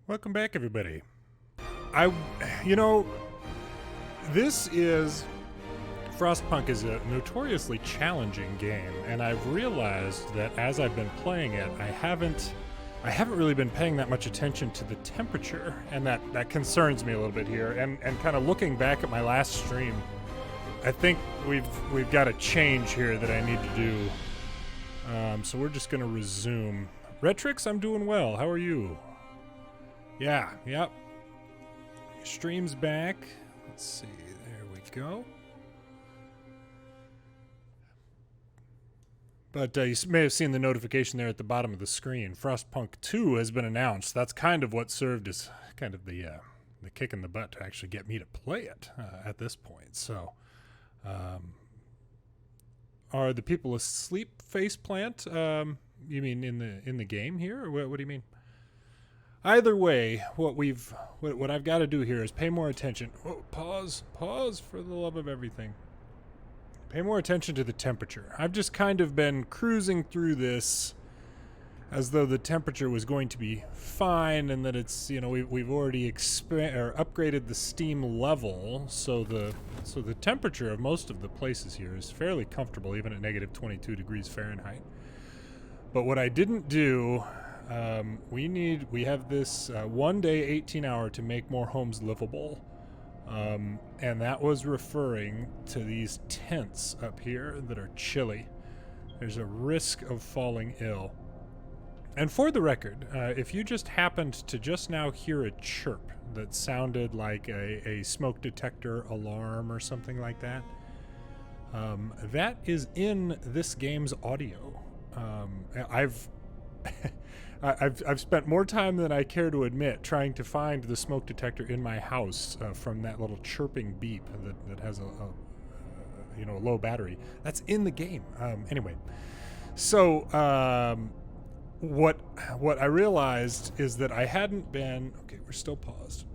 Welcome back, everybody. You know, this is Frostpunk is a notoriously challenging game, and I've realized that as I've been playing it, I haven't really been paying that much attention to the temperature, and that concerns me a little bit here. And kind of looking back at my last stream, I think we've got a change here that I need to do. So we're just gonna resume. Retrix, I'm doing well. How are you? Yeah, yep. Stream's back. Let's see, there we go. But you may have seen the notification there at the bottom of the screen. Frostpunk 2 has been announced. That's kind of what served as kind of the kick in the butt to actually get me to play it at this point. So, are the people asleep, Faceplant? You mean in the game here, or what do you mean? Either way, what I've got to do here is pay more attention. Oh, pause for the love of everything. Pay more attention to the temperature. I've just kind of been cruising through this as though the temperature was going to be fine, and that it's, you know, we've already upgraded the steam level, so the temperature of most of the places here is fairly comfortable, even at negative 22 degrees Fahrenheit. But what I didn't do. We have this 1 day 18-hour to make more homes livable, and that was referring to these tents up here that are chilly. There's a risk of falling ill. And for the record, if you just happened to just now hear a chirp that sounded like a smoke detector alarm or something like that, that is in this game's audio. I've spent more time than I care to admit trying to find the smoke detector in my house from that little chirping beep that has a low battery. That's in the game. Anyway, so what I realized is that I hadn't been. Okay, we're still paused.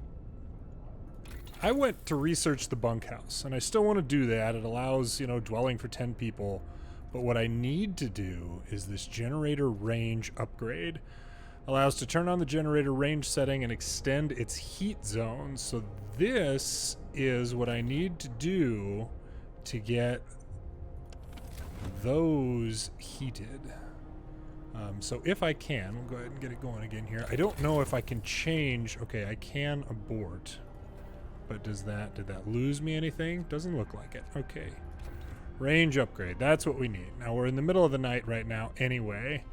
I went to research the bunkhouse, and I still want to do that. It allows, dwelling for 10 people. But what I need to do is this generator range upgrade. Allows to turn on the generator range setting and extend its heat zone. So this is what I need to do to get those heated. So if I can, we'll go ahead and get it going again here. I don't know if I can change. Okay, I can abort. But did that lose me anything? Doesn't look like it. Okay. Range upgrade. That's what we need. Now, we're in the middle of the night right now anyway.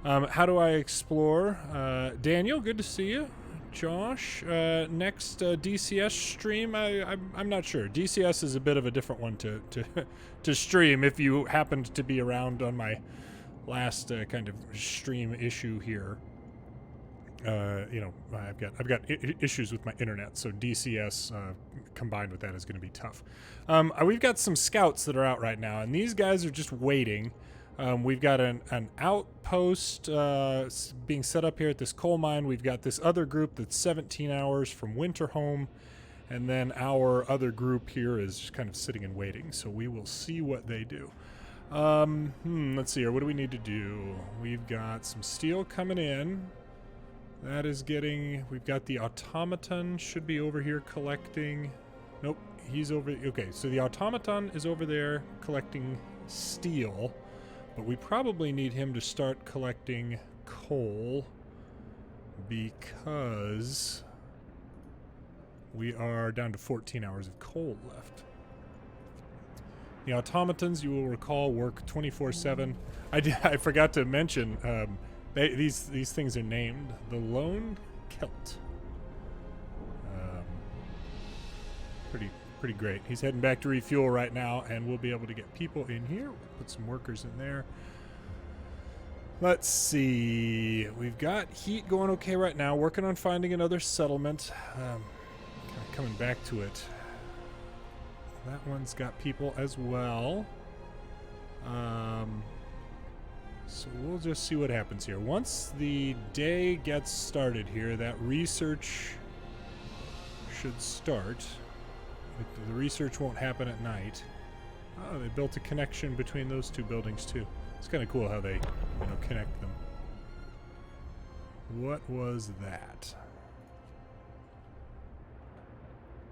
How do I explore? Daniel, good to see you. Josh, next DCS stream, I'm not sure. DCS is a bit of a different one to stream if you happened to be around on my last kind of stream issue here. I've got issues with my internet, so DCS combined with that is going to be tough. We've got some scouts that are out right now, and these guys are just waiting. We've got an outpost being set up here at this coal mine. We've got this other group that's 17 hours from Winterholm, and then our other group here is just kind of sitting and waiting. So we will see what they do. Let's see here. What do we need to do? We've got some steel coming in. That is getting... We've got the automaton should be over here collecting... Nope, he's over... Okay, so the automaton is over there collecting steel, but we probably need him to start collecting coal because we are down to 14 hours of coal left. The automatons, you will recall, work 24/7. I forgot to mention... These things are named the Lone Celt. Pretty great. He's heading back to refuel right now, and we'll be able to get people in here. We'll put some workers in there. Let's see. We've got heat going okay right now. Working on finding another settlement. Kind of coming back to it. That one's got people as well. So we'll just see what happens here. Once the day gets started here, that research should start. The research won't happen at night. Oh, they built a connection between those two buildings too. It's kind of cool how they, connect them. What was that?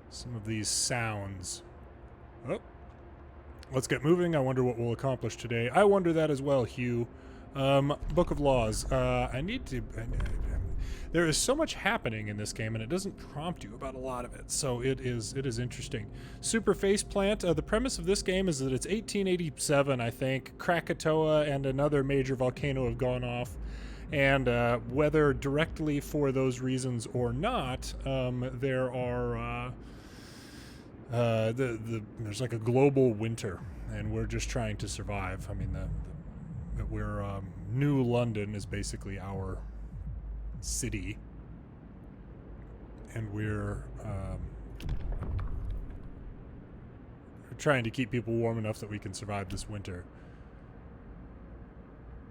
some of these sounds. Oh, let's get moving. I wonder what we'll accomplish today. I wonder that as well, Hugh. Book of Laws. I need to... there is so much happening in this game, and it doesn't prompt you about a lot of it, so it is interesting. Super Face Plant. The premise of this game is that it's 1887, I think. Krakatoa and another major volcano have gone off, and whether directly for those reasons or not, there are there's like a global winter, and we're just trying to survive. I mean, we're New London is basically our city, and we're trying to keep people warm enough that we can survive this winter.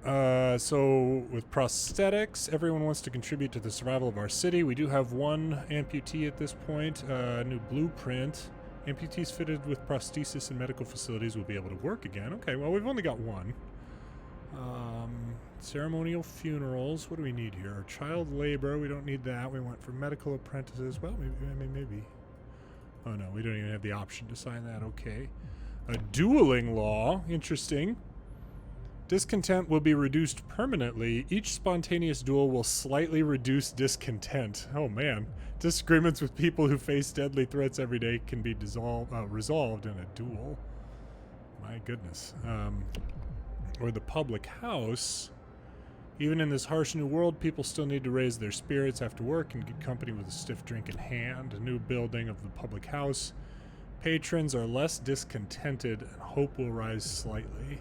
So with prosthetics, everyone wants to contribute to the survival of our city. We do have one amputee at this point. New blueprint. Amputees fitted with prosthesis in medical facilities will be able to work again. Okay, well, we've only got one. Ceremonial funerals. What do we need here? Child labor. We don't need that. We went for medical apprentices. Well, maybe. Oh, no, we don't even have the option to sign that. Okay. A dueling law. Interesting. Discontent will be reduced permanently. Each spontaneous duel will slightly reduce discontent. Oh, man. Disagreements with people who face deadly threats every day can be resolved in a duel. My goodness. Or the public house. Even in this harsh new world, people still need to raise their spirits after work and get company with a stiff drink in hand. A new building of the public house. Patrons are less discontented, and hope will rise slightly.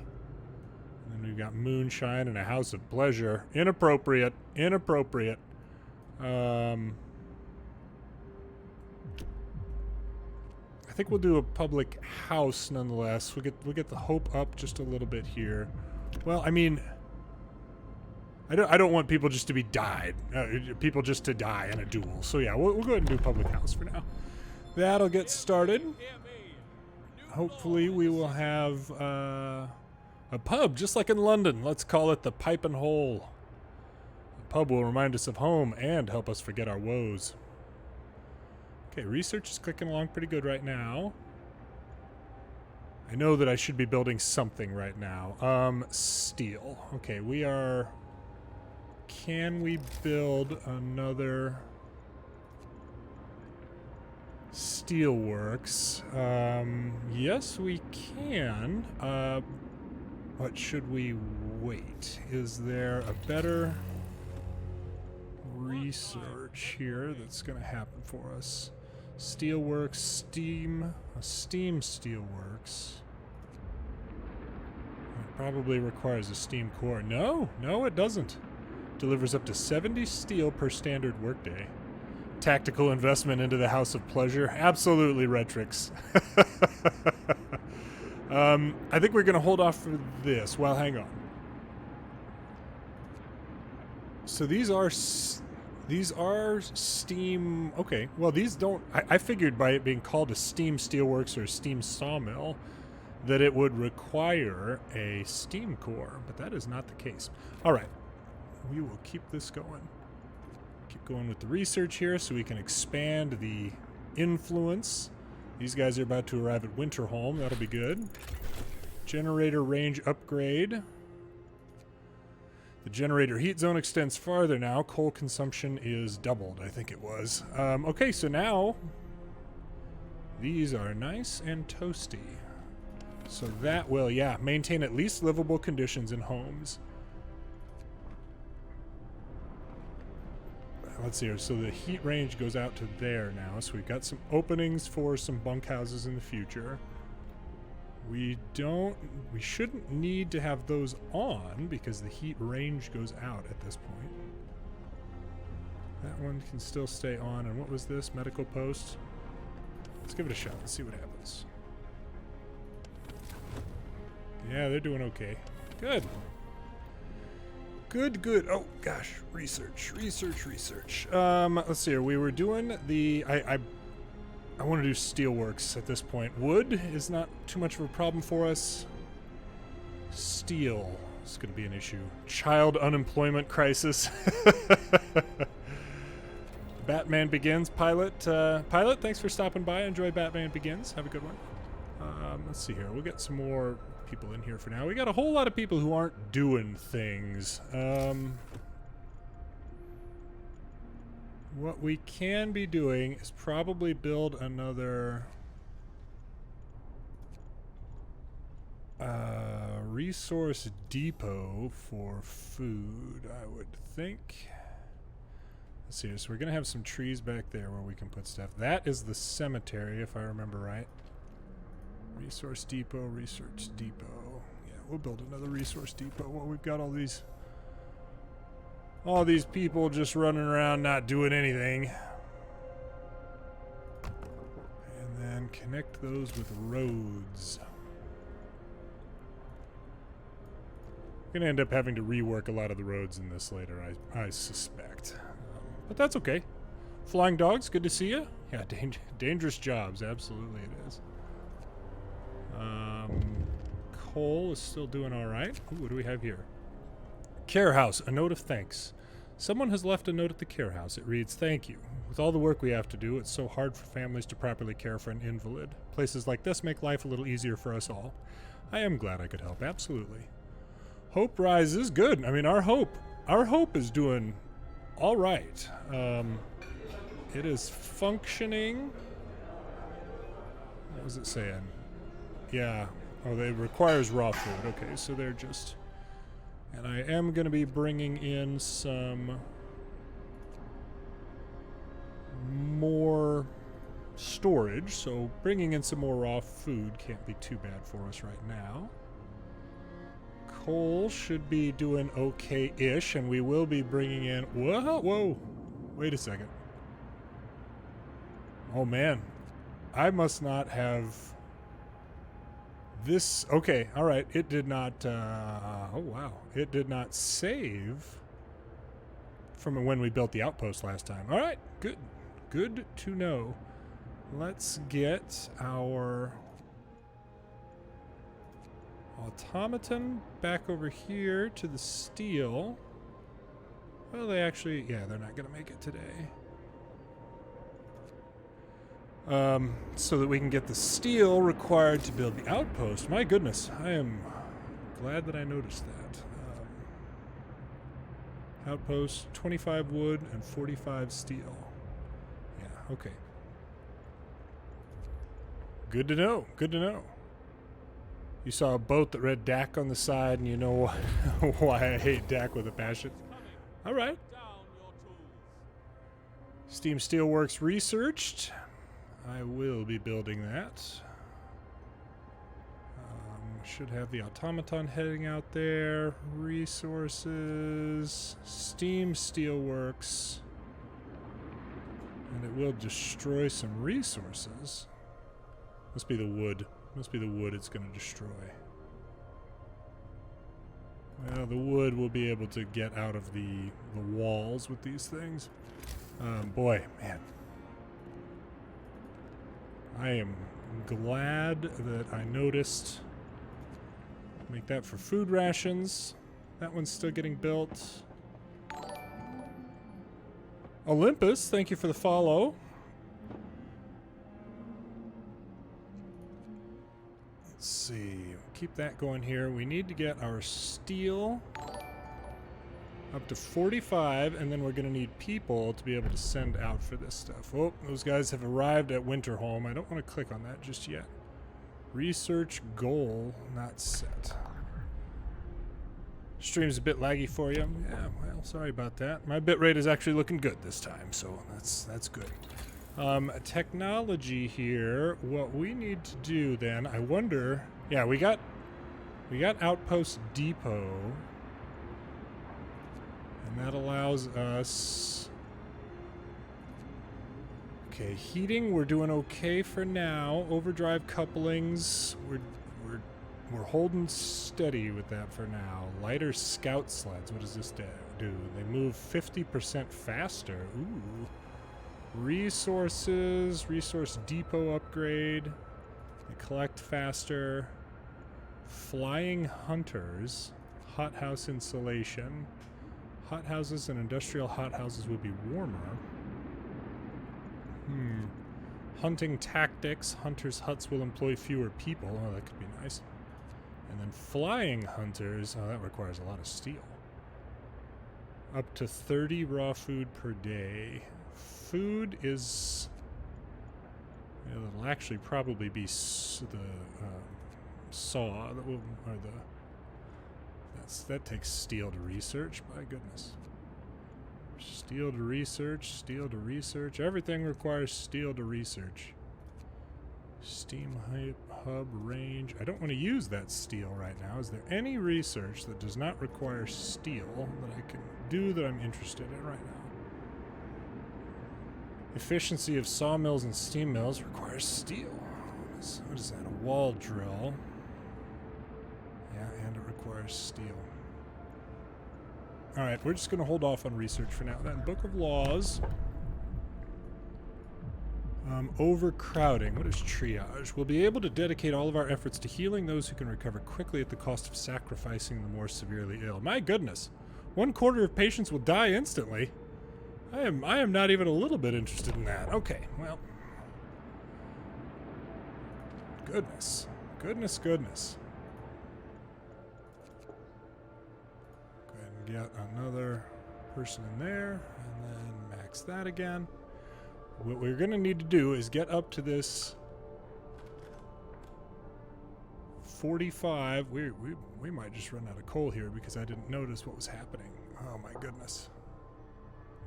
And then we've got moonshine and a house of pleasure. Inappropriate. Inappropriate. I think we'll do a public house nonetheless. We'll get the hope up just a little bit here. Well, I mean, I don't want people just to be died. People just to die in a duel. So yeah, we'll go ahead and do public house for now. That'll get started. Hopefully we will have a pub just like in London. Let's call it the Pipe and Hole. The pub will remind us of home and help us forget our woes. Okay, research is clicking along pretty good right now. I know that I should be building something right now. Steel. Okay, we are... Can we build another steelworks? Yes, we can. But should we wait? Is there a better research here that's going to happen for us? Steelworks, steam steelworks. It probably requires a steam core. No, it doesn't. Delivers up to 70 steel per standard workday. Tactical investment into the House of Pleasure. Absolutely, Retrix. I think we're going to hold off for this. Well, hang on. So these are steam... Okay, well, these don't... I figured by it being called a steam steelworks or a steam sawmill that it would require a steam core, but that is not the case. All right. We will keep this going. Keep going with the research here so we can expand the influence. These guys are about to arrive at Winterholm. That'll be good. Generator range upgrade. The generator heat zone extends farther now. Coal consumption is doubled, I think it was. Okay, so now these are nice and toasty. So that will, yeah, maintain at least livable conditions in homes. Let's see here. So the heat range goes out to there now. So we've got some openings for some bunkhouses in the future. We shouldn't need to have those on because the heat range goes out at this point. That one can still stay on. And what was this? Medical post? Let's give it a shot and see what happens. Yeah, they're doing okay. Good. Good. Oh, gosh. Research. Let's see here. We were doing the... I want to do steelworks at this point. Wood is not too much of a problem for us. Steel is going to be an issue. Child unemployment crisis. Batman Batman Begins pilot. Pilot, thanks for stopping by. Enjoy Batman Begins. Have a good one. Let's see here. We'll get some more people in here for now. We got a whole lot of people who aren't doing things. What we can be doing is probably build another resource depot for food, I would think. Let's see, so we're going to have some trees back there where we can put stuff. That is the cemetery, if I remember right. Resource depot, research depot. Yeah, we'll build another resource depot. Well, we've got all these people just running around not doing anything. And then connect those with roads. We're going to end up having to rework a lot of the roads in this later, I suspect. But that's okay. Flying dogs, good to see you. Yeah, dangerous jobs, absolutely it is. Cole is still doing all right. Ooh, what do we have here? Care house, a note of thanks. Someone has left a note at the care house. It reads, "Thank you. With all the work we have to do, it's so hard for families to properly care for an invalid. Places like this make life a little easier for us all. I am glad I could help, absolutely." Hope rises, good. I mean, our hope is doing all right. It is functioning. What was it saying? Yeah. Oh, it requires raw food. Okay, so they're just... And I am going to be bringing in some more storage. So bringing in some more raw food can't be too bad for us right now. Coal should be doing okay-ish, and we will be bringing in... Whoa! Wait a second. Oh, man. I must not have... This... Okay, all right. It did not... oh, wow. It did not save from when we built the outpost last time. All right, good. Good to know. Let's get our... automaton back over here to the steel. Well, they actually... Yeah, they're not going to make it today. So that we can get the steel required to build the outpost. My goodness, I am glad that I noticed that. Outpost, 25 wood and 45 steel. Yeah, okay. Good to know, good to know. You saw a boat that read DAC on the side, and you know why I hate DAC with a passion. All right. Steam Steelworks researched. I will be building that. Should have the automaton heading out there. Resources. Steam Steelworks. And it will destroy some resources. Must be the wood. Must be the wood it's going to destroy. Well, the wood will be able to get out of the walls with these things. Boy, man. I am glad that I noticed. Make that for food rations. That one's still getting built. Olympus, thank you for the follow. Let's see. Keep that going here. We need to get our steel up to 45, and then we're going to need people to be able to send out for this stuff. Oh, those guys have arrived at Winterholm. I don't want to click on that just yet. Research goal not set. Stream's a bit laggy for you. Yeah, well, sorry about that. My bitrate is actually looking good this time, so that's good. Technology here. What we need to do then, I wonder... Yeah, we got Outpost Depot. And that allows us... Okay, heating, we're doing okay for now. Overdrive couplings, we're holding steady with that for now. Lighter scout sleds, what does this do? They move 50% faster. Ooh. Resources, resource depot upgrade. They collect faster. Flying hunters, hothouse insulation. Hothouses and industrial hothouses will be warmer. Hunting tactics. Hunters' huts will employ fewer people. Oh, that could be nice. And then flying hunters. Oh, that requires a lot of steel. Up to 30 raw food per day. Food is... Yeah, that'll actually probably be the saw that will, or that takes steel to research. My goodness. Steel to research, steel to research. Everything requires steel to research. Steam hub range. I don't want to use that steel right now. Is there any research that does not require steel that I can do that I'm interested in right now? Efficiency of sawmills and steam mills requires steel. What is that? A wall drill. Yeah, and it requires steel. Alright, we're just going to hold off on research for now. Then, Book of Laws. Overcrowding. What is triage? We'll be able to dedicate all of our efforts to healing those who can recover quickly at the cost of sacrificing the more severely ill. My goodness. 1/4 of patients will die instantly. I am not even a little bit interested in that. Okay, well. Goodness. Goodness, goodness. Go ahead and get another person in there, and then max that again. What we're going to need to do is get up to this 45. We might just run out of coal here because I didn't notice what was happening. Oh my goodness.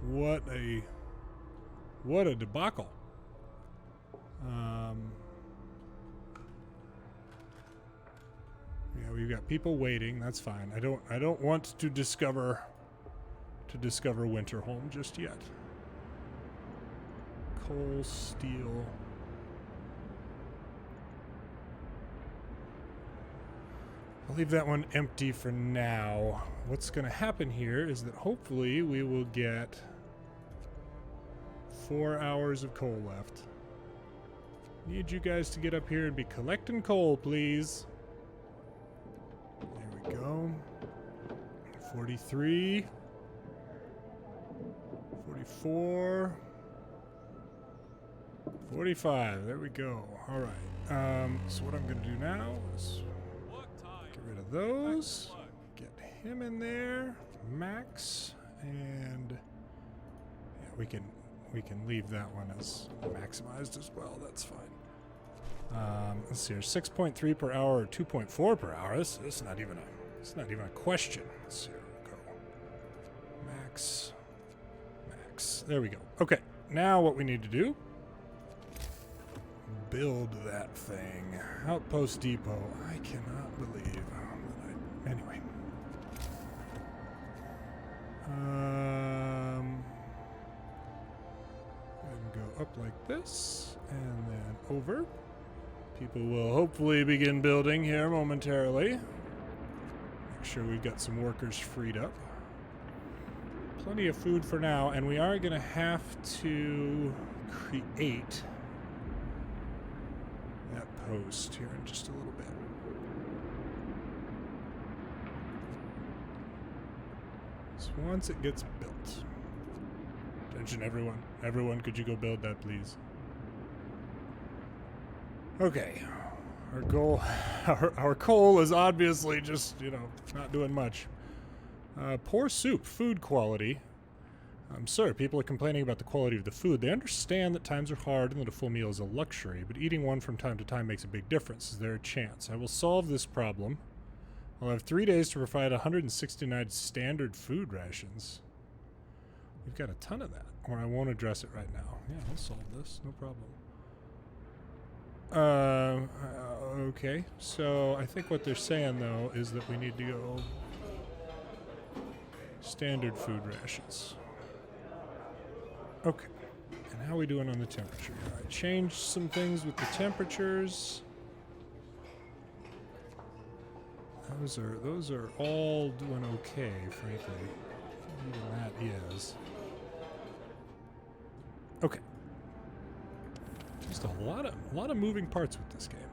What a debacle. Yeah, we've got people waiting. That's fine. I don't want to discover Winterholm just yet. Coal, steel. I'll leave that one empty for now. What's going to happen here is that hopefully we will get 4 hours of coal left. Need you guys to get up here and be collecting coal, please. There we go. 43. 44. 45. There we go. All right. So what I'm going to do now is get rid of those. Get him in there. Max. And yeah, we can leave that one as maximized as well. That's fine. Let's see here. 6.3 per hour or 2.4 per hour. This is not even a question. Let's see here. Go. Max. Max. There we go. Okay. Now what we need to do, build that thing. Outpost depot. I cannot believe that anyway. And go up like this, and then over. People will hopefully begin building here momentarily. Make sure we've got some workers freed up. Plenty of food for now, and we are going to have to create that post here in just a little bit. So once it gets built. Attention everyone. Everyone, could you go build that, please? Okay. Our goal, our coal is obviously just, not doing much. Poor soup, food quality. Sir, people are complaining about the quality of the food. They understand that times are hard and that a full meal is a luxury, but eating one from time to time makes a big difference. Is there a chance? I will solve this problem. I'll have 3 days to provide 169 standard food rations. We've got a ton of that, or I won't address it right now. Yeah, I'll solve this, no problem. Okay, so I think what they're saying, though, is that we need to go standard food rations. Okay, and how are we doing on the temperature? I changed some things with the temperatures. Those are all doing okay, frankly. Even that is. Okay. Just a lot of moving parts with this game.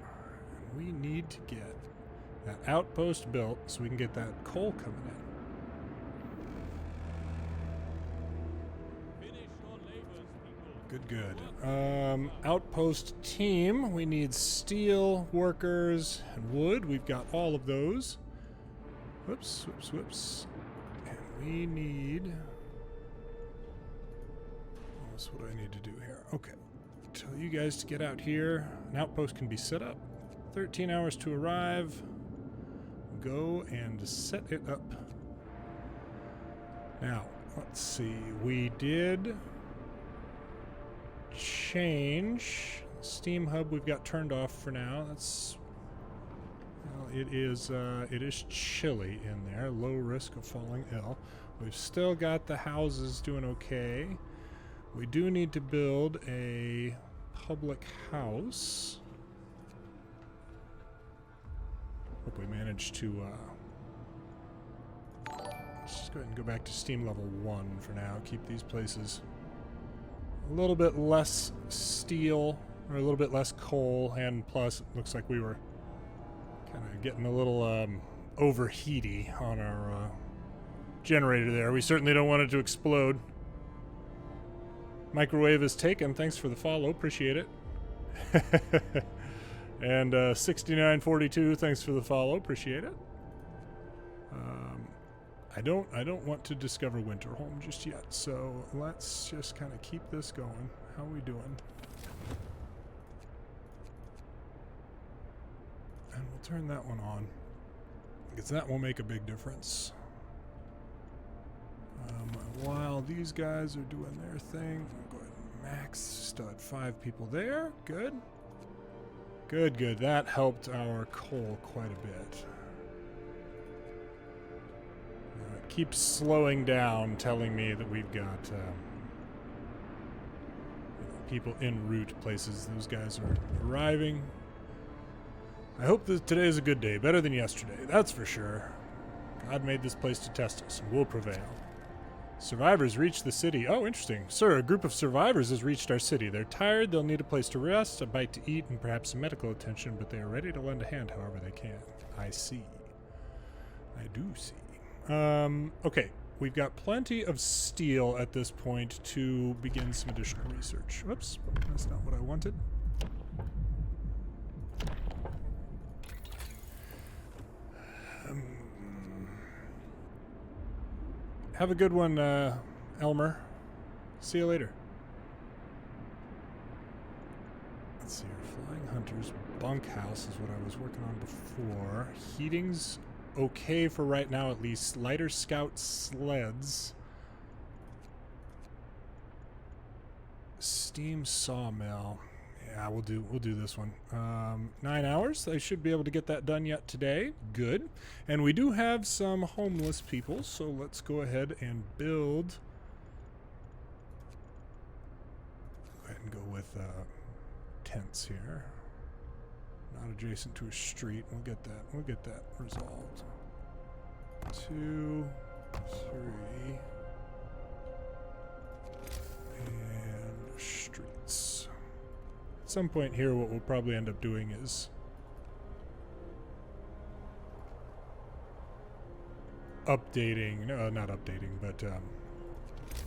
And we need to get that outpost built so we can get that coal coming in. Good, good. Outpost team. We need steel, workers, and wood. We've got all of those. Whoops, whoops, whoops. And we need... What's what I need to do here? Okay. Tell you guys to get out here. An outpost can be set up. 13 hours to arrive. Go and set it up. Now, let's see. We did change Steam Hub. We've got turned off for now. That's well, it is chilly in there. Low risk of falling ill. We've still got the houses doing okay. We do need to build a public house. Hope we managed to let's just go ahead and go back to Steam level 1 for now. Keep these places a little bit less steel, or a little bit less coal, and plus it looks like we were kind of getting a little overheaty on our generator there. We certainly don't want it to explode. Microwave is taken. Thanks for the follow. Appreciate it. And 6942, thanks for the follow. Appreciate it. I don't want to discover Winterholm just yet, so let's just kind of keep this going. How are we doing? And we'll turn that one on, because that will make a big difference. While these guys are doing their thing, I'll go ahead and max stud 5 people there. Good. Good, good. That helped our coal quite a bit. It keeps slowing down, telling me that we've got people en route places. Those guys are arriving. I hope that today is a good day, better than yesterday, that's for sure. God made this place to test us, and we'll prevail. Survivors reached the city. Oh, interesting. Sir, a group of survivors has reached our city. They're tired, they'll need a place to rest, a bite to eat, and perhaps some medical attention, but they are ready to lend a hand however they can. I see. I do see. Okay. We've got plenty of steel at this point to begin some additional research. Whoops. That's not what I wanted. Have a good one, Elmer. See you later. Let's see here. Flying Hunters bunkhouse is what I was working on before. Heating's okay for right now, at least. Lighter scout sleds. Steam sawmill. Yeah, we'll do this one. 9 hours. I should be able to get that done yet today. Good. And we do have some homeless people, so let's go ahead and build. Go ahead and go with tents here. Not adjacent to a street. We'll get that resolved. 2, 3, and streets. At some point here, what we'll probably end up doing is updating, no, not updating, but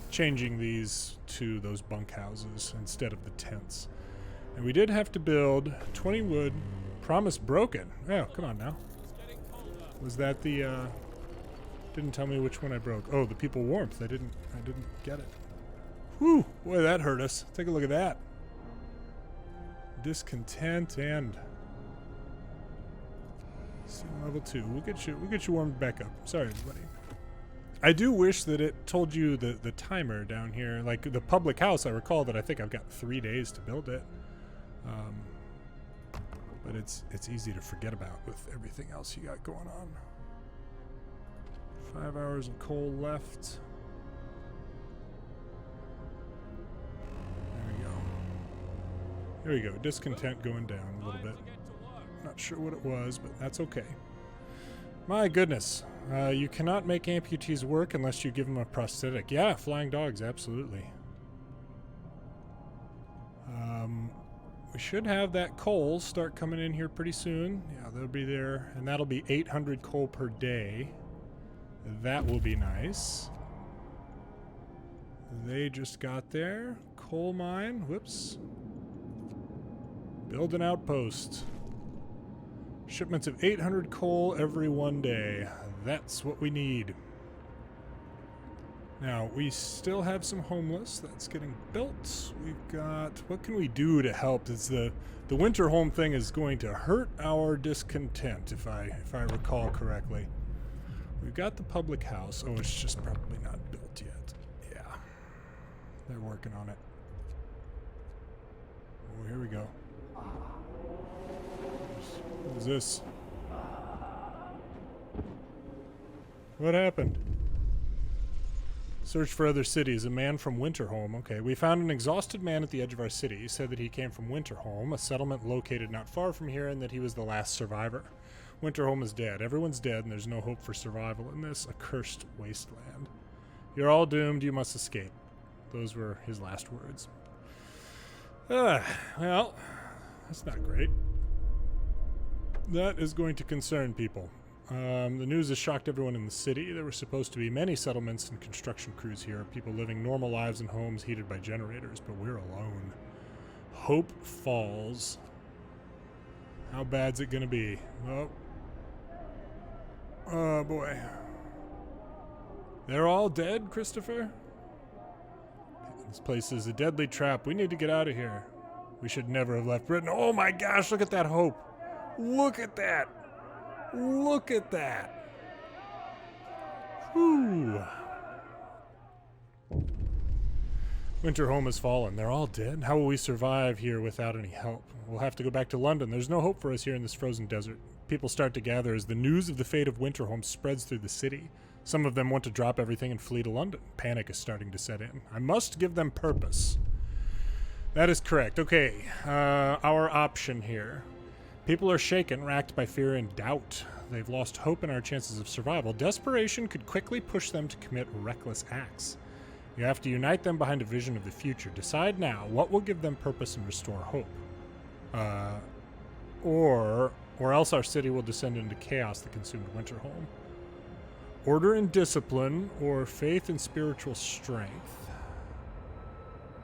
changing these to those bunkhouses instead of the tents. And we did have to build 20 wood. Promise broken. Oh, come on now. Was that the didn't tell me which one I broke. Oh, the people warmth. I didn't get it. Whew, boy, that hurt us. Take a look at that. Discontent and Steam level 2. We'll get you warmed back up. Sorry, everybody. I do wish that it told you the timer down here, like the public house. I recall that I think I've got 3 days to build it, but it's easy to forget about with everything else you got going on. 5 hours of coal left. There we go. Discontent going down a little bit. Not sure what it was, but that's okay. My goodness. You cannot make amputees work unless you give them a prosthetic. Yeah, flying dogs, absolutely. We should have that coal start coming in here pretty soon. Yeah, they'll be there. And that'll be 800 coal per day. That will be nice. They just got there. coal mine. Whoops. Build an outpost. Shipments of 800 coal every 1 day. That's what we need. Now, we still have some homeless. That's getting built. We've got... What can we do to help? It's the Winterholm thing is going to hurt our discontent, if I recall correctly. We've got the public house. Oh, it's just probably not built yet. Yeah. They're working on it. Oh, here we go. What is this? What happened? Search for other cities. A man from Winterholm. Okay, we found an exhausted man at the edge of our city. He said that he came from Winterholm, a settlement located not far from here, and that he was the last survivor. Winterholm is dead. Everyone's dead, and there's no hope for survival in this accursed wasteland. You're all doomed. You must escape. Those were his last words. Well, that's not great. That is going to concern people. The news has shocked everyone in the city. There were supposed to be many settlements and construction crews here, people living normal lives in homes heated by generators, but we're alone. Hope falls. How bad's it gonna be? Oh boy. They're all dead, Christopher? This place is a deadly trap. We need to get out of here. We should never have left Britain. Oh my gosh, look at that hope. Look at that. Look at that. Whew. Winterholm has fallen. They're all dead. How will we survive here without any help? We'll have to go back to London. There's no hope for us here in this frozen desert. People start to gather as the news of the fate of Winterholm spreads through the city. Some of them want to drop everything and flee to London. Panic is starting to set in. I must give them purpose. That is correct. Okay, our option here. People are shaken, racked by fear and doubt. They've lost hope in our chances of survival. Desperation could quickly push them to commit reckless acts. You have to unite them behind a vision of the future. Decide now what will give them purpose and restore hope. Or else our city will descend into chaos that consumed Winterholm. Order and discipline, or faith and spiritual strength.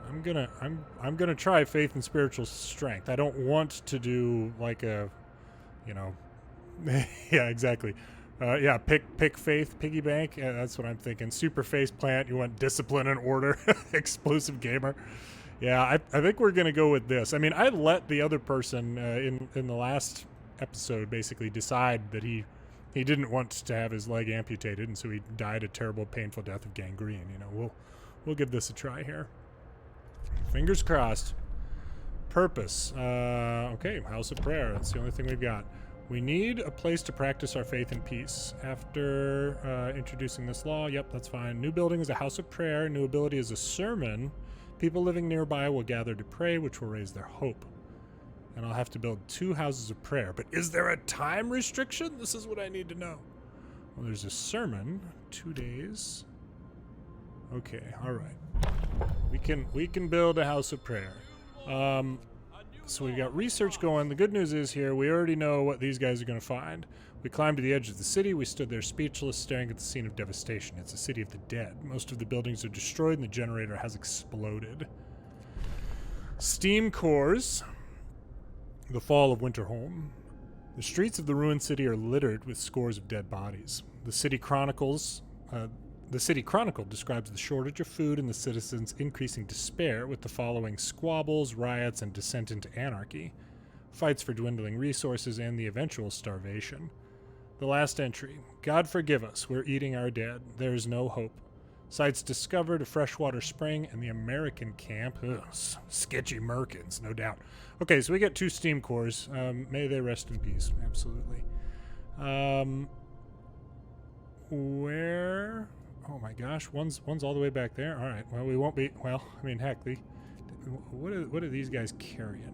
I'm gonna try faith and spiritual strength. I don't want to do like a, yeah, exactly. Yeah, pick faith, piggy bank. Yeah, that's what I'm thinking. Super face plant. You want discipline and order. Explosive gamer. Yeah, I think we're gonna go with this. I mean, I let the other person in the last episode basically decide that he didn't want to have his leg amputated, and so he died a terrible, painful death of gangrene. We'll give this a try here. Fingers crossed. Purpose. Okay, House of Prayer. That's the only thing we've got. We need a place to practice our faith and peace. After introducing this law, yep, that's fine. New building is a house of prayer. New ability is a sermon. People living nearby will gather to pray, which will raise their hope. And I'll have to build 2 houses of prayer. But is there a time restriction? This is what I need to know. Well, there's a sermon. 2 days. Okay, all right. We can build a house of prayer. So we've got research going. The good news is here, we already know what these guys are going to find. We climbed to the edge of the city. We stood there speechless, staring at the scene of devastation. It's a city of the dead. Most of the buildings are destroyed, and the generator has exploded. Steam cores. The fall of Winterholm. The streets of the ruined city are littered with scores of dead bodies. The City Chronicle describes the shortage of food and the citizens' increasing despair with the following squabbles, riots, and descent into anarchy, fights for dwindling resources, and the eventual starvation. The last entry. God forgive us, we're eating our dead. There is no hope. Sites discovered, a freshwater spring, and the American camp. Ugh, sketchy Merkins, no doubt. Okay, so we get 2 steam cores. May they rest in peace. Absolutely. Where... Oh my gosh, one's all the way back there. All right, well, we won't be... Well, I mean, heck, what are these guys carrying?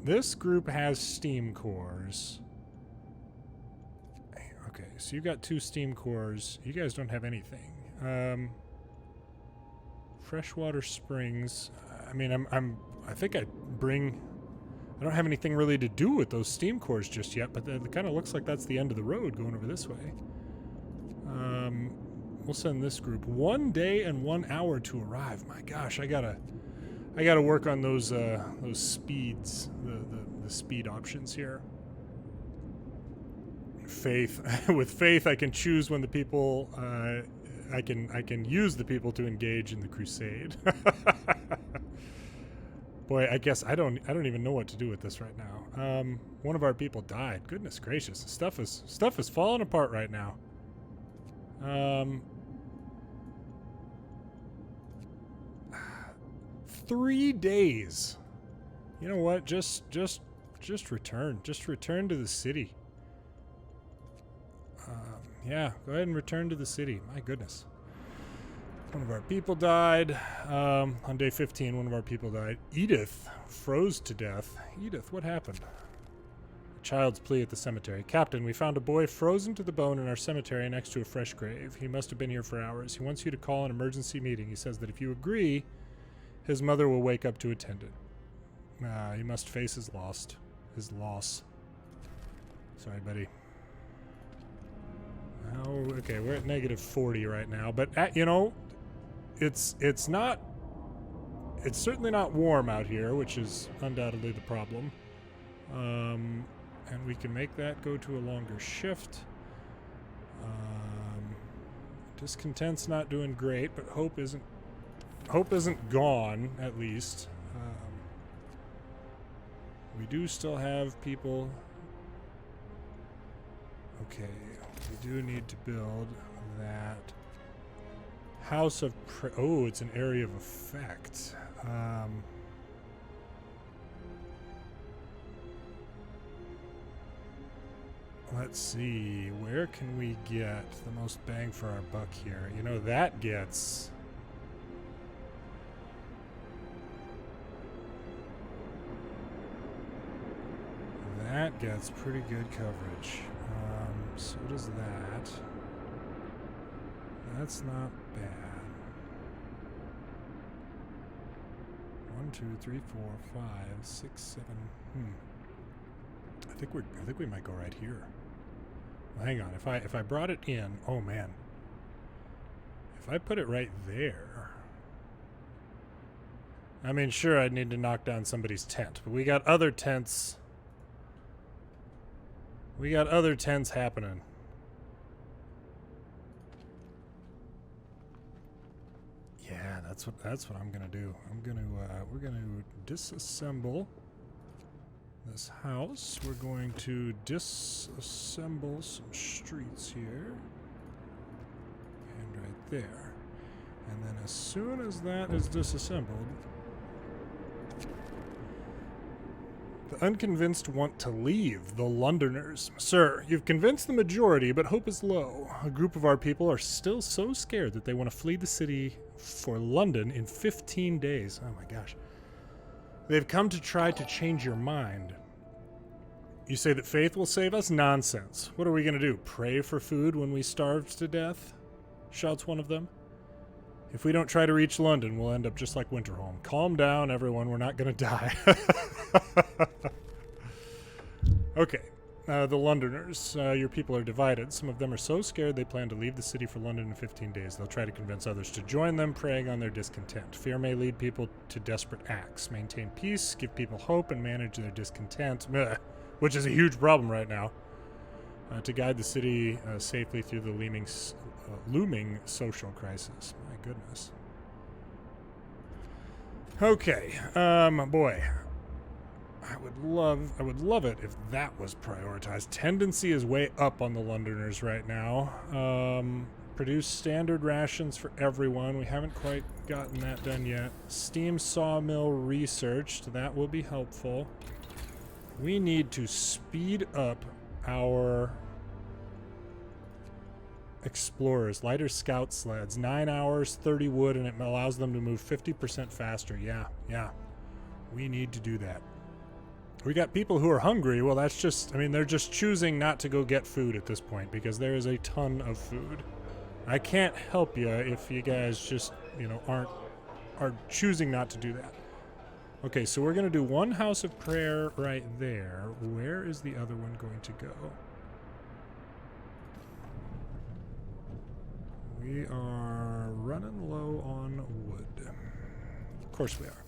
This group has steam cores. Okay, so you got 2 steam cores. You guys don't have anything. Freshwater springs. I mean, I think I don't have anything really to do with those steam cores just yet, but it kind of looks like that's the end of the road going over this way. We'll send this group 1 day and 1 hour to arrive. My gosh, I gotta work on those speeds, the speed options here. Faith. With faith, I can choose when the people. I can use the people to engage in the crusade. Boy, I guess I don't even know what to do with this right now. One of our people died. Goodness gracious, stuff is falling apart right now. 3 days. You know what? Just return. Just return to the city. Yeah, go ahead and return to the city. My goodness. One of our people died. On day 15, one of our people died. Edith froze to death. Edith, what happened? A child's plea at the cemetery. Captain, we found a boy frozen to the bone in our cemetery next to a fresh grave. He must have been here for hours. He wants you to call an emergency meeting. He says that if you agree, his mother will wake up to attend it. He must face his loss. Sorry, buddy. Oh, okay, we're at negative 40 right now, but you know, it's certainly not warm out here, which is undoubtedly the problem. And we can make that go to a longer shift. Discontent's not doing great, but hope isn't gone, at least. We do still have people. Okay, we do need to build that house of oh, it's an area of effect. Let's see, where can we get the most bang for our buck here? You know, that gets pretty good coverage. So does that. That's not bad. 1, 2, 3, 4, 5, 6, 7. I think we might go right here. Well, hang on. If I brought it in, oh man. If I put it right there. I mean, sure, I'd need to knock down somebody's tent, but we got other tents. We got other tents happening. Yeah, that's what I'm gonna do. We're gonna disassemble this house. We're going to disassemble some streets here. And right there. And then as soon as that is disassembled, the unconvinced want to leave, the Londoners. Sir, you've convinced the majority, but hope is low. A group of our people are still so scared that they want to flee the city for London in 15 days. Oh my gosh. They've come to try to change your mind. You say that faith will save us? Nonsense. What are we going to do? Pray for food when we starve to death? Shouts one of them. If we don't try to reach London, we'll end up just like Winterholm. Calm down, everyone. We're not going to die. Okay. The Londoners. Your people are divided. Some of them are so scared they plan to leave the city for London in 15 days. They'll try to convince others to join them, preying on their discontent. Fear may lead people to desperate acts. Maintain peace, give people hope, and manage their discontent, which is a huge problem right now. To guide the city safely through the looming social crisis. My goodness. Okay, boy, I would love it if that was prioritized. Tendency is way up on the Londoners right now. Produce standard rations for everyone. We haven't quite gotten that done yet. Steam sawmill researched. That will be helpful. We need to speed up our explorers. Lighter scout sleds. 9 hours, 30 wood, and it allows them to move 50% faster. Yeah. We need to do that. We got people who are hungry. Well, that's just, I mean, they're just choosing not to go get food at this point because there is a ton of food. I can't help you if you guys just, are choosing not to do that. Okay, so we're going to do one house of prayer right there. Where is the other one going to go? We are running low on wood. Of course we are.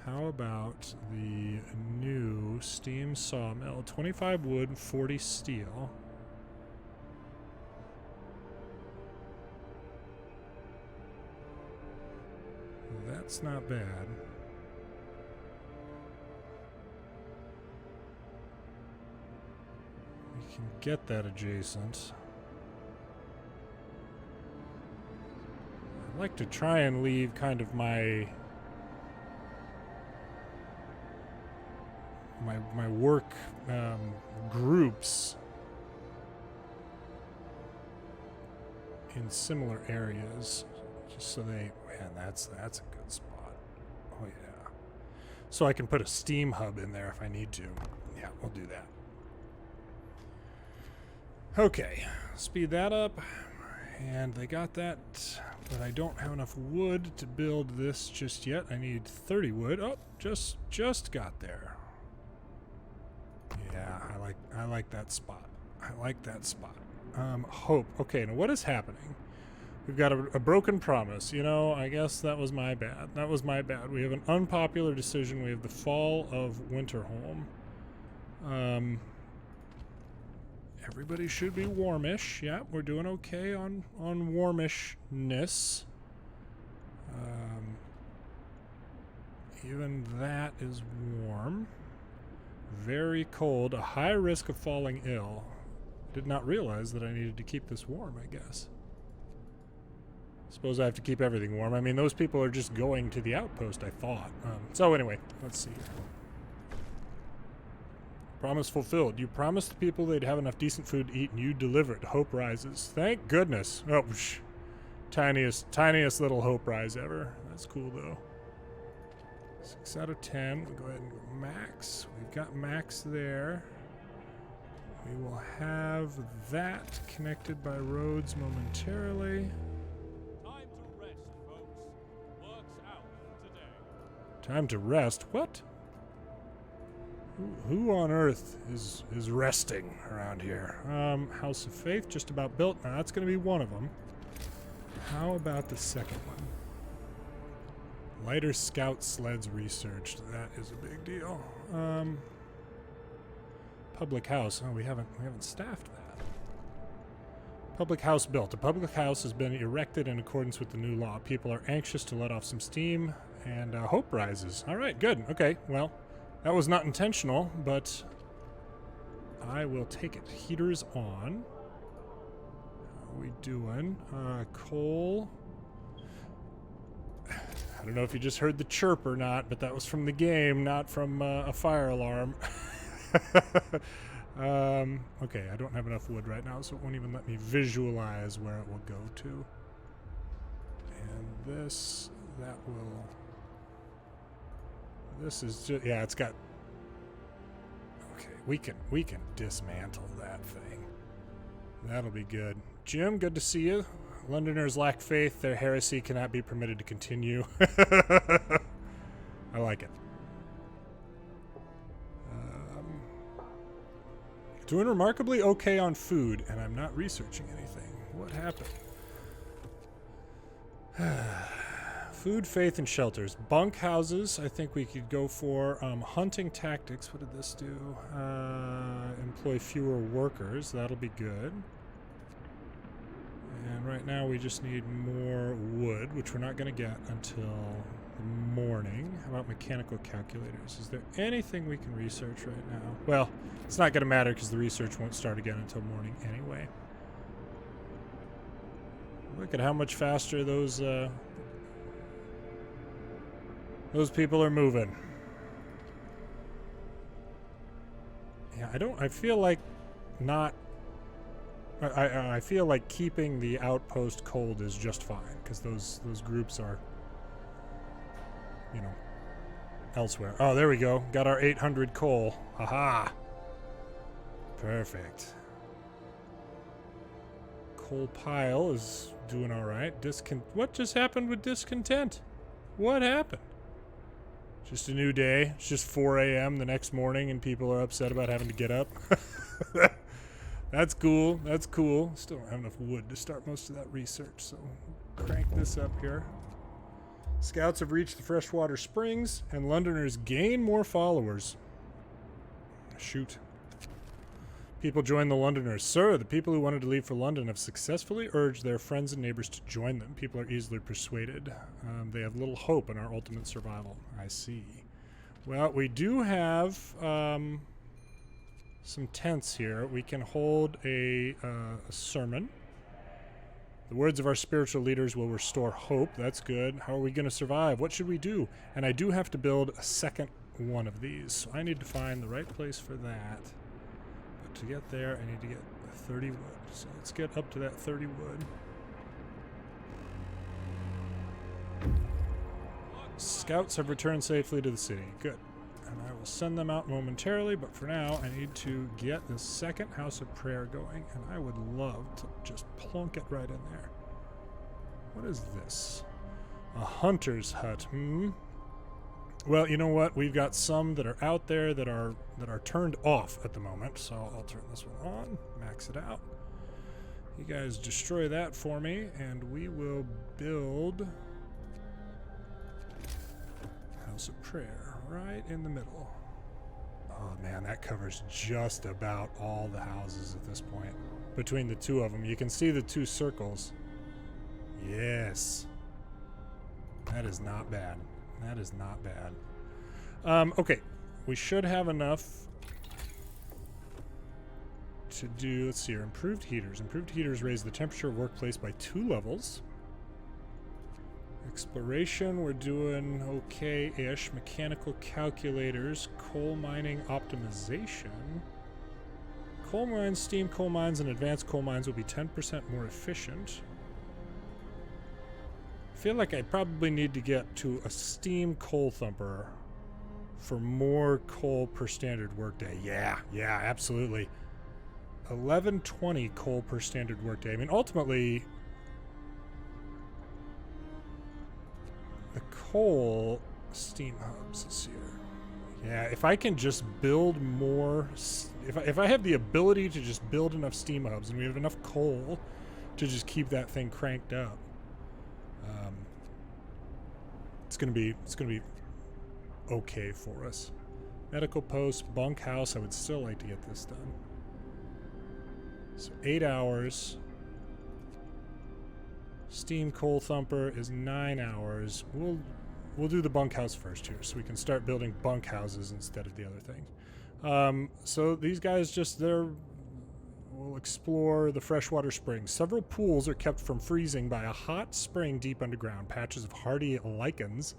How about the new steam sawmill? 25 wood, 40 steel. That's not bad. We can get that adjacent. I'd like to try and leave kind of my work groups in similar areas, just so they, man, that's a good spot. Oh yeah. So I can put a steam hub in there if I need to. Yeah, we'll do that. Okay, speed that up. And they got that, but I don't have enough wood to build this just yet. I need 30 wood. Oh, just got there. Yeah, I like that spot. I like that spot. Hope. Okay, now what is happening? We've got a broken promise. You know, I guess that was my bad. That was my bad. We have an unpopular decision. We have the fall of Winterholm. Everybody should be warmish. Yeah, we're doing okay on warmishness. Even that is warm. Very cold. A high risk of falling ill. Did not realize that I needed to keep this warm, I guess. Suppose I have to keep everything warm. I mean, those people are just going to the outpost, I thought. So anyway, let's see. Promise fulfilled. You promised the people they'd have enough decent food to eat, and you delivered. Hope rises. Thank goodness. Oh, tiniest little hope rise ever. That's cool, though. 6 out of 10. We'll go ahead and go max. We've got max there. We will have that connected by roads momentarily. Time to rest, folks. Work's out today. Time to rest? What? Who on earth is resting around here? House of Faith, just about built. Now, that's going to be one of them. How about the second one? Lighter scout sleds researched. That is a big deal. Public house. Oh, we haven't staffed that. Public house built. A public house has been erected in accordance with the new law. People are anxious to let off some steam, and hope rises. All right, good. Okay, well, that was not intentional, but I will take it. Heaters on. How are we doing? Coal. I don't know if you just heard the chirp or not, but that was from the game, not from a fire alarm. Okay, I don't have enough wood right now, so it won't even let me visualize where it will go to. And this, that will... This is just... Yeah, it's got... Okay, we can dismantle that thing. That'll be good. Jim, good to see you. Londoners lack faith. Their heresy cannot be permitted to continue. I like it. Doing remarkably okay on food, and I'm not researching anything. What happened? Food, faith, and shelters. Bunk houses, I think we could go for. Hunting tactics, what did this do? Employ fewer workers, that'll be good. And right now we just need more wood, which we're not going to get until the morning. How about mechanical calculators? Is there anything we can research right now? Well, it's not going to matter because the research won't start again until morning anyway. Look at how much faster those people are moving. Yeah, I feel like not... I feel like keeping the outpost cold is just fine, because those groups are, you know, elsewhere. Oh, there we go. Got our 800 coal. Haha. Perfect. Coal pile is doing all right. What just happened with discontent? What happened? Just a new day. It's just 4 a.m. the next morning, and people are upset about having to get up. That's cool. That's cool. Still don't have enough wood to start most of that research, so crank this up here. Scouts have reached the freshwater springs, and Londoners gain more followers. Shoot. People join the Londoners. Sir, the people who wanted to leave for London have successfully urged their friends and neighbors to join them. People are easily persuaded. They have little hope in our ultimate survival. I see. Well, we do have some tents here. We can hold a sermon. The words of our spiritual leaders will restore hope. That's good. How are we going to survive? What should we do? And I do have to build a second one of these. So I need to find the right place for that. But to get there, I need to get 30 wood. So let's get up to that 30 wood. Scouts have returned safely to the city. Good. And I will send them out momentarily, but for now, I need to get the second house of prayer going, and I would love to just plunk it right in there. What is this? A hunter's hut. Well, you know what? We've got some that are out there that are turned off at the moment, so I'll turn this one on, max it out. You guys destroy that for me, and we will build house of prayer right in the middle. Oh man, that covers just about all the houses at this point. Between the two of them, you can see the two circles. Yes. That is not bad. That is not bad. Okay, we should have enough to do, let's see here, improved heaters. Improved heaters raise the temperature of workplace by 2 levels. Exploration, we're doing okay-ish. Mechanical calculators, coal mining optimization. Coal mines, steam coal mines, and advanced coal mines will be 10% more efficient. I feel like I probably need to get to a steam coal thumper for more coal per standard workday. Yeah, absolutely. 1120 coal per standard workday. I mean, ultimately, the coal steam hubs is here. Yeah, if I can just build more, if I have the ability to just build enough steam hubs and we have enough coal to just keep that thing cranked up, it's gonna be okay for us. Medical post, bunkhouse. I would still like to get this done. So 8 hours. Steam coal thumper is 9 hours. We'll do the bunkhouse first here, so we can start building bunkhouses instead of the other things. So these guys will explore the freshwater springs. Several pools are kept from freezing by a hot spring deep underground. Patches of hardy lichens,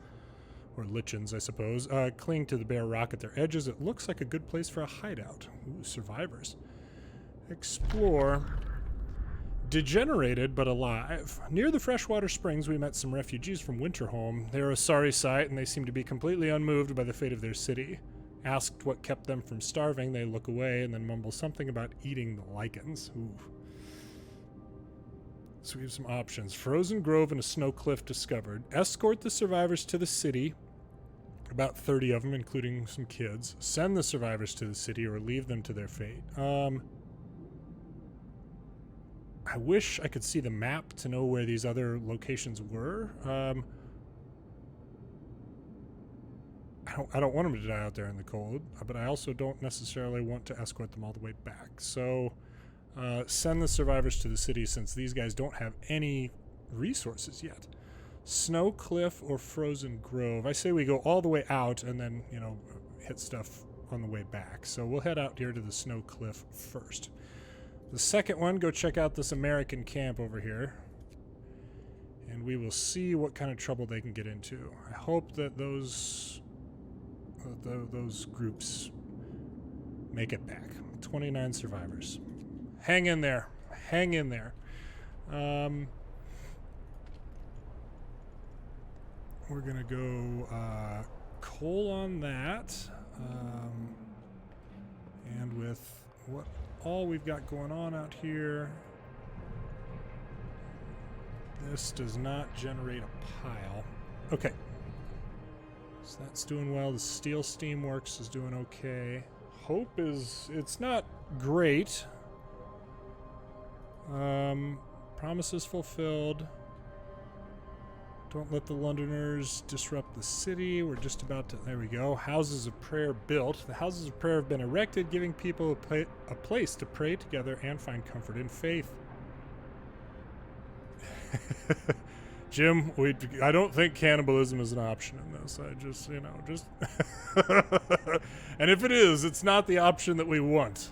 or lichens, I suppose, cling to the bare rock at their edges. It looks like a good place for a hideout. Ooh, survivors. Explore. Degenerated but alive. Near the freshwater springs, we met some refugees from Winterholm. They are a sorry sight, and they seem to be completely unmoved by the fate of their city. Asked what kept them from starving, they look away and then mumble something about eating the lichens. Ooh. So we have some options. Frozen grove and a snow cliff discovered. Escort the survivors to the city. About 30 of them, including some kids. Send the survivors to the city or leave them to their fate. I wish I could see the map to know where these other locations were. I don't want them to die out there in the cold, but I also don't necessarily want to escort them all the way back. So send the survivors to the city since these guys don't have any resources yet. Snow cliff or frozen grove. I say we go all the way out and then, hit stuff on the way back. So we'll head out here to the snow cliff first. The second one, go check out this American camp over here. And we will see what kind of trouble they can get into. I hope that those groups make it back. 29 survivors. Hang in there. Hang in there. We're going to go coal on that. And with what all we've got going on out here, this does not generate a pile. Okay. So that's doing well. The steel steamworks is doing okay. Hope it's not great. Promises fulfilled. Don't let the Londoners disrupt the city. We're just about to... There we go. Houses of prayer built. The houses of prayer have been erected, giving people a place to pray together and find comfort in faith. Jim, I don't think cannibalism is an option in this. I just, just... And if it is, it's not the option that we want.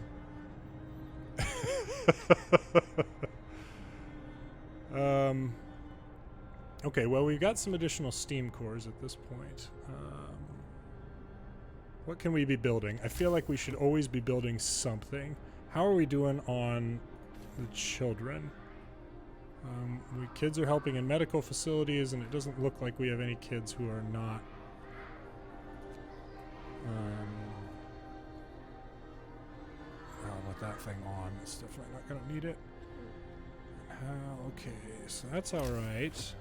Okay, well, we've got some additional steam cores at this point. What can we be building? I feel like we should always be building something. How are we doing on the children? Kids are helping in medical facilities, and it doesn't look like we have any kids who are not. I'll let that thing on. It's definitely not going to need it. Okay, so that's all right.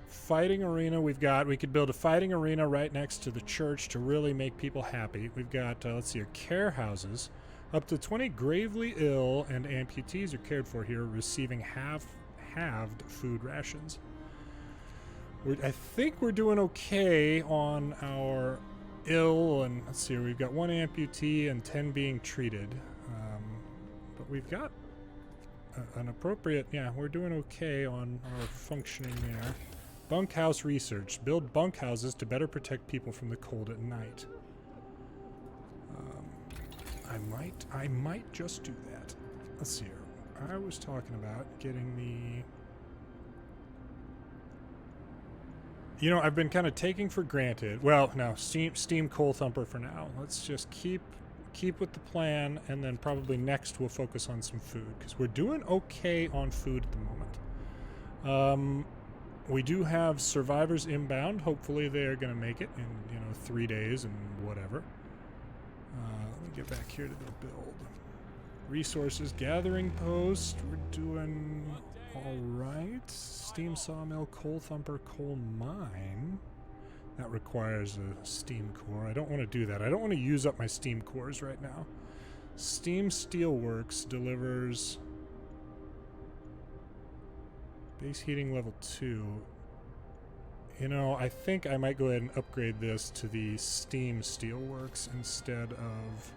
Fighting arena we could build a fighting arena right next to the church to really make people happy. We've got, let's see, care houses. Up to 20 gravely ill and amputees are cared for here, receiving halved food rations. I think we're doing okay on our ill, and let's see, we've got 1 amputee and 10 being treated. But we've got an appropriate, we're doing okay on our functioning there. Bunkhouse research. Build bunkhouses to better protect people from the cold at night. I might just do that. Let's see here. I was talking about getting the... I've been kind of taking for granted... Well, no, Steam Coal Thumper for now. Let's just keep with the plan, and then probably next we'll focus on some food, because we're doing okay on food at the moment. We do have survivors inbound. Hopefully they're going to make it in, 3 days and whatever. Let me get back here to the build. Resources gathering post. We're doing all right. Steam sawmill, coal thumper, coal mine. That requires a steam core. I don't want to do that. I don't want to use up my steam cores right now. Steam steelworks delivers base heating level 2. I think I might go ahead and upgrade this to the steam steelworks instead of...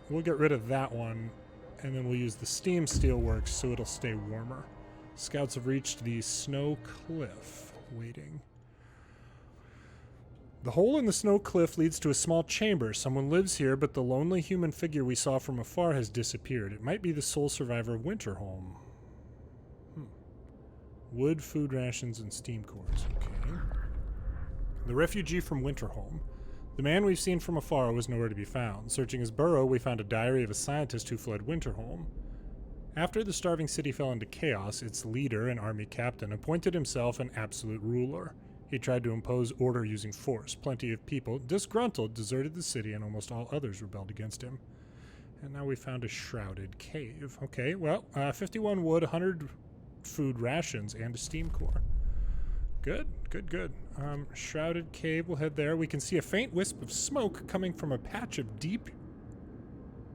We'll get rid of that one, and then we'll use the steam steelworks so it'll stay warmer. Scouts have reached the snow cliff. Waiting. The hole in the snow cliff leads to a small chamber. Someone lives here, but the lonely human figure we saw from afar has disappeared. It might be the sole survivor of Winterholm. Wood, food rations, and steam cores. Okay. The refugee from Winterholm. The man we've seen from afar was nowhere to be found. Searching his burrow, we found a diary of a scientist who fled Winterholm. After the starving city fell into chaos, its leader, an army captain, appointed himself an absolute ruler. He tried to impose order using force. Plenty of people, disgruntled, deserted the city, and almost all others rebelled against him. And now we found a shrouded cave. Okay, well, 51 wood, 100 food rations, and a steam core. Good. Shrouded cave, we'll head there. We can see a faint wisp of smoke coming from a patch of deep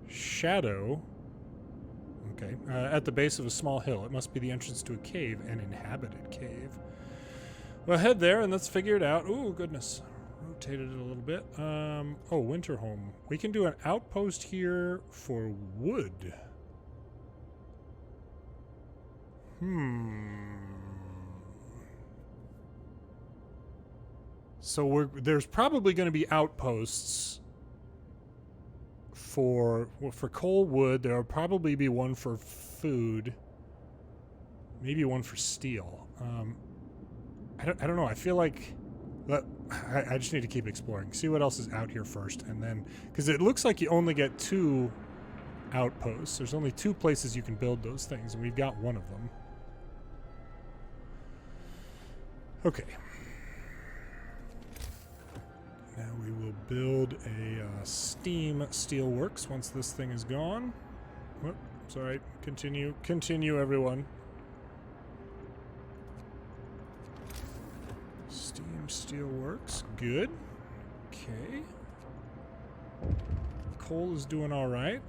shadow. Okay, at the base of a small hill. It must be the entrance to a cave, an inhabited cave. Well, head there and let's figure it out. Ooh, goodness. Rotated it a little bit. Winterholm. We can do an outpost here for wood. So there's probably going to be outposts for coal, wood. There'll probably be one for food, maybe one for steel. I don't know. I feel like I just need to keep exploring, see what else is out here first, and then because it looks like you only get 2 outposts. There's only 2 places you can build those things, and we've got one of them. Okay. Now we will build a steam steelworks once this thing is gone. Oh, sorry. Continue, everyone. Steam steelworks. Good. Okay. Coal is doing all right.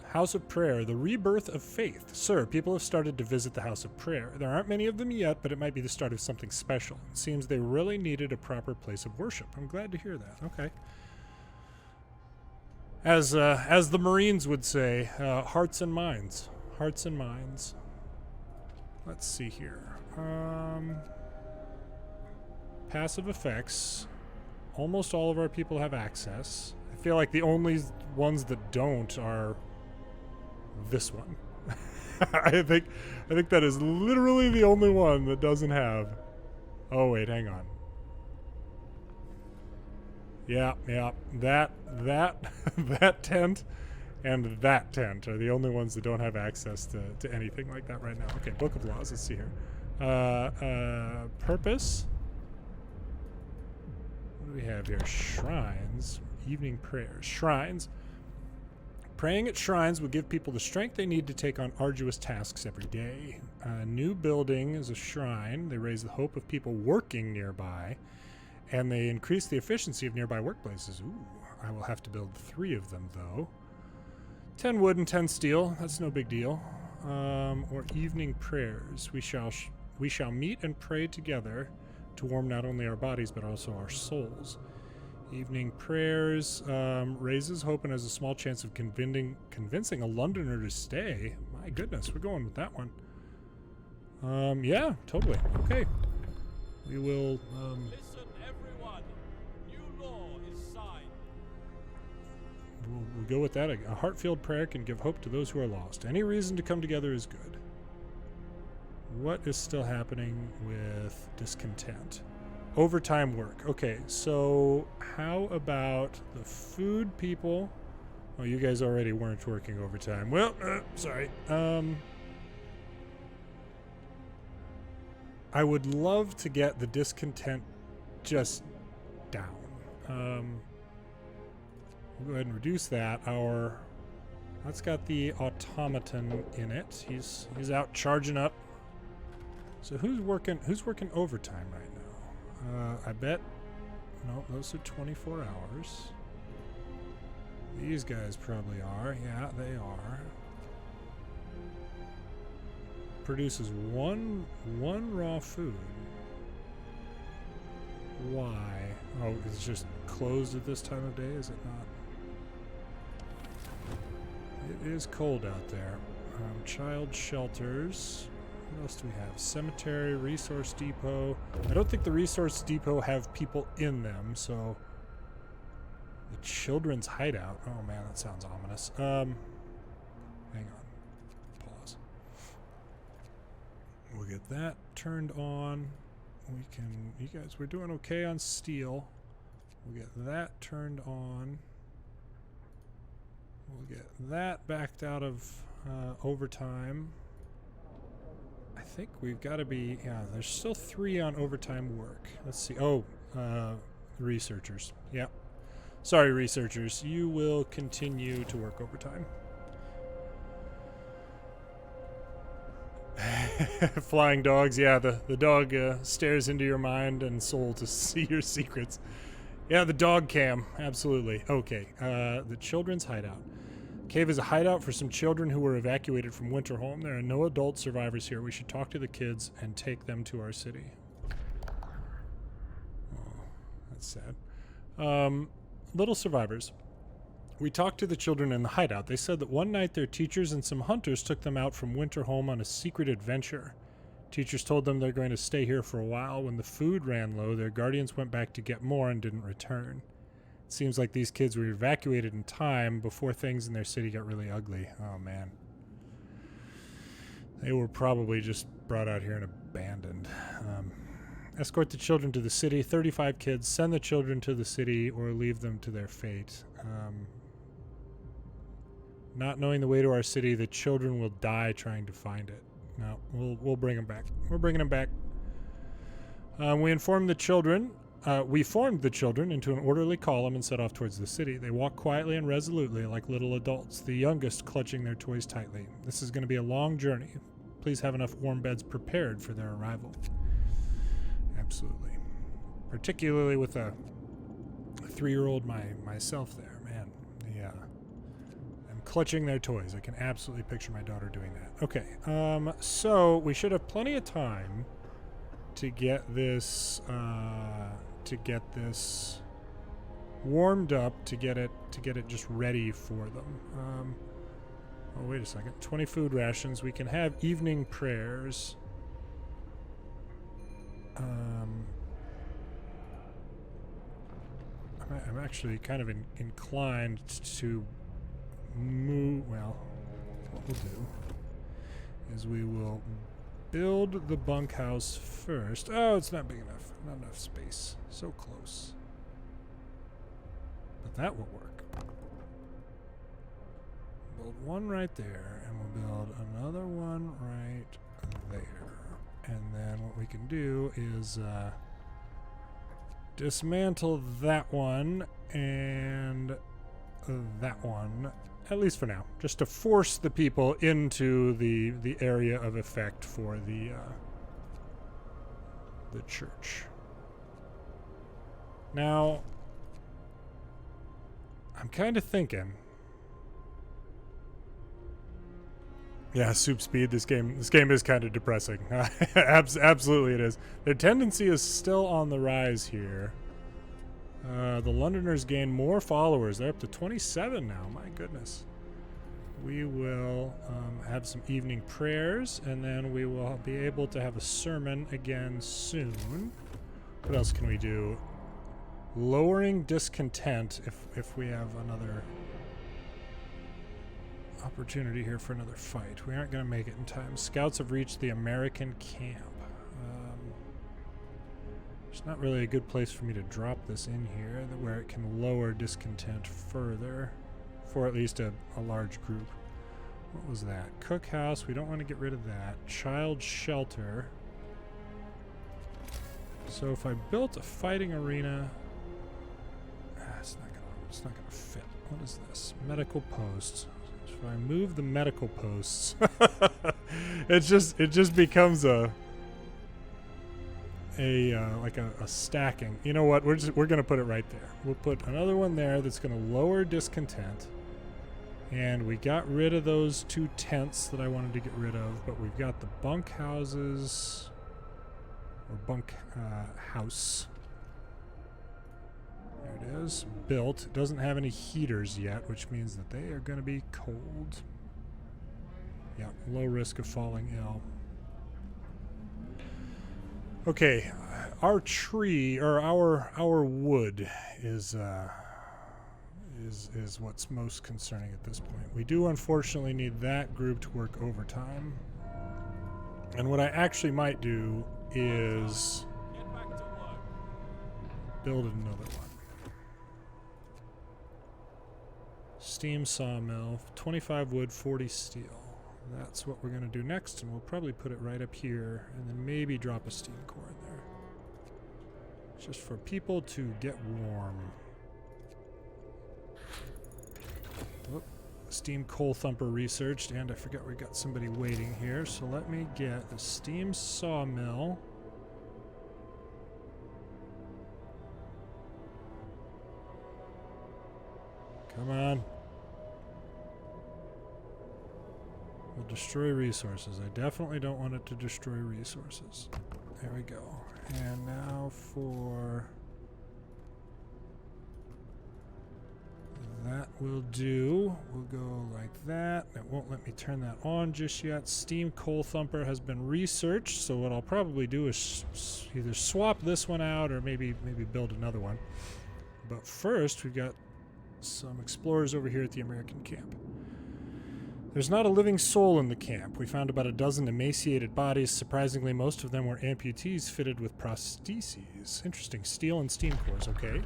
House of Prayer, the rebirth of faith. Sir, people have started to visit the House of Prayer. There aren't many of them yet, but it might be the start of something special. It seems they really needed a proper place of worship. I'm glad to hear that. Okay. As the Marines would say, hearts and minds. Hearts and minds. Let's see here. Passive effects. Almost all of our people have access. I feel like the only ones that don't are this one. I think that is literally the only one that doesn't have. Oh wait, hang on. Yeah. That that tent and that tent are the only ones that don't have access to anything like that right now. Okay, Book of Laws. Let's see here. Purpose. What do we have here? Shrines. Evening prayers. Shrines. Praying at shrines will give people the strength they need to take on arduous tasks every day. A new building is a shrine. They raise the hope of people working nearby, and they increase the efficiency of nearby workplaces. Ooh, I will have to build 3 of them, though. 10 wood and 10 steel. That's no big deal. Or evening prayers. We shall meet and pray together to warm not only our bodies but also our souls. Evening prayers raises hope and has a small chance of convincing a Londoner to stay. My goodness, we're going with that one. Yeah, totally. Okay. We will, Listen, everyone. New law is signed. we'll go with that. A heart-filled prayer can give hope to those who are lost. Any reason to come together is good. What is still happening with discontent? Overtime work. Okay, so how about the food people? Oh, you guys already weren't working overtime. Well, sorry. I would love to get the discontent just down. We'll go ahead and reduce that. That's got the automaton in it. He's out charging up. So who's working overtime right now? I bet, no, those are 24 hours. These guys probably are. Yeah, they are. Produces one raw food. Why? Oh, it's just closed at this time of day, is it not? It is cold out there. Child shelters. What else do we have? Cemetery, resource depot. I don't think the resource depot have people in them, so the children's hideout. Oh man, that sounds ominous. Hang on. Pause. We'll get that turned on. We can, you guys, we're doing okay on steel. We'll get that turned on. We'll get that backed out of overtime. I think we've got to be, yeah, there's still 3 on overtime work. Let's see. Oh, researchers. Yep. Sorry, researchers. You will continue to work overtime. Flying dogs. Yeah, the dog stares into your mind and soul to see your secrets. Yeah, the dog cam. Absolutely. Okay. The children's hideout. Cave is a hideout for some children who were evacuated from Winterholm. There are no adult survivors here. We should talk to the kids and take them to our city. Oh, that's sad. Little survivors. We talked to the children in the hideout. They said that one night their teachers and some hunters took them out from Winterholm on a secret adventure. Teachers told them they're going to stay here for a while. When the food ran low, their guardians went back to get more and didn't return. It seems like these kids were evacuated in time before things in their city got really ugly. Oh, man. They were probably just brought out here and abandoned. Escort the children to the city. 35 kids. Send the children to the city or leave them to their fate. Not knowing the way to our city, the children will die trying to find it. No, we'll bring them back. We're bringing them back. We formed the children into an orderly column and set off towards the city. They walked quietly and resolutely like little adults, the youngest clutching their toys tightly. This is going to be a long journey. Please have enough warm beds prepared for their arrival. Absolutely. Particularly with a 3-year-old myself there, man. Yeah. I'm clutching their toys. I can absolutely picture my daughter doing that. Okay, so we should have plenty of time to get this warmed up, to get it just ready for them. Oh, wait a second. 20 food rations. We can have evening prayers. I'm actually kind of inclined to move. Well, what we'll do is we will build the bunkhouse first. Oh, it's not big enough. Not enough space. So close. But that will work. Build one right there, and we'll build another one right there. And then what we can do is dismantle that one and that one, at least for now, just to force the people into the area of effect for the church. Now, I'm kind of thinking. Yeah, soup speed. This game is kind of depressing. Absolutely, it is. Their tendency is still on the rise here. The Londoners gain more followers. They're up to 27 now. My goodness. We will have some evening prayers, and then we will be able to have a sermon again soon. What else can we do? Lowering discontent if we have another opportunity here for another fight. We aren't going to make it in time. Scouts have reached the American camp. It's not really a good place for me to drop this in here, where it can lower discontent further for at least a large group. What was that? Cookhouse. We don't want to get rid of that. Child shelter. So if I built a fighting arena, it's not gonna fit. What is this? Medical posts. If I move the medical posts, it just becomes like a stacking. You know what? We're gonna put it right there. We'll put another one there that's gonna lower discontent. And we got rid of those 2 tents that I wanted to get rid of, but we've got the bunk houses or bunk house. There it is, built. It doesn't have any heaters yet, which means that they are going to be cold. Yeah, low risk of falling ill. Okay, our tree, or our wood is what's most concerning at this point. We do unfortunately need that group to work overtime. And what I actually might do is Get back to work. build another one. Steam sawmill, 25 wood, 40 steel. That's what we're going to do next, and we'll probably put it right up here, and then maybe drop a steam core in there. Just for people to get warm. Oh, steam coal thumper researched, and I forgot we got somebody waiting here, so let me get the steam sawmill. Come on. Will destroy resources. I definitely don't want it to destroy resources. There we go. And now for... that will do. We'll go like that. It won't let me turn that on just yet. Steam coal thumper has been researched, so what I'll probably do is either swap this one out or maybe build another one. But first, we've got some explorers over here at the American camp. There's not a living soul in the camp. We found about a dozen emaciated bodies. Surprisingly, most of them were amputees fitted with prostheses. Interesting. Steel and steam cores, okay.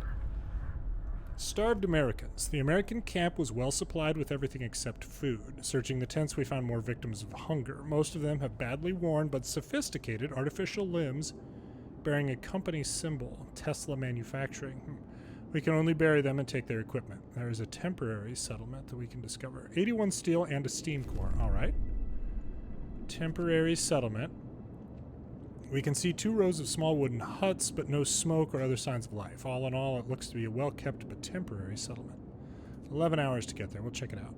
Starved Americans. The American camp was well supplied with everything except food. Searching the tents, we found more victims of hunger. Most of them have badly worn but sophisticated artificial limbs bearing a company symbol, Tesla Manufacturing. We can only bury them and take their equipment. There is a temporary settlement that we can discover. 81 steel and a steam core. All right. Temporary settlement. We can see 2 rows of small wooden huts, but no smoke or other signs of life. All in all, it looks to be a well-kept but temporary settlement. 11 hours to get there. We'll check it out.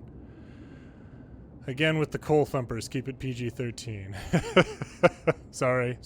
Again with the coal thumpers. Keep it PG-13. Sorry.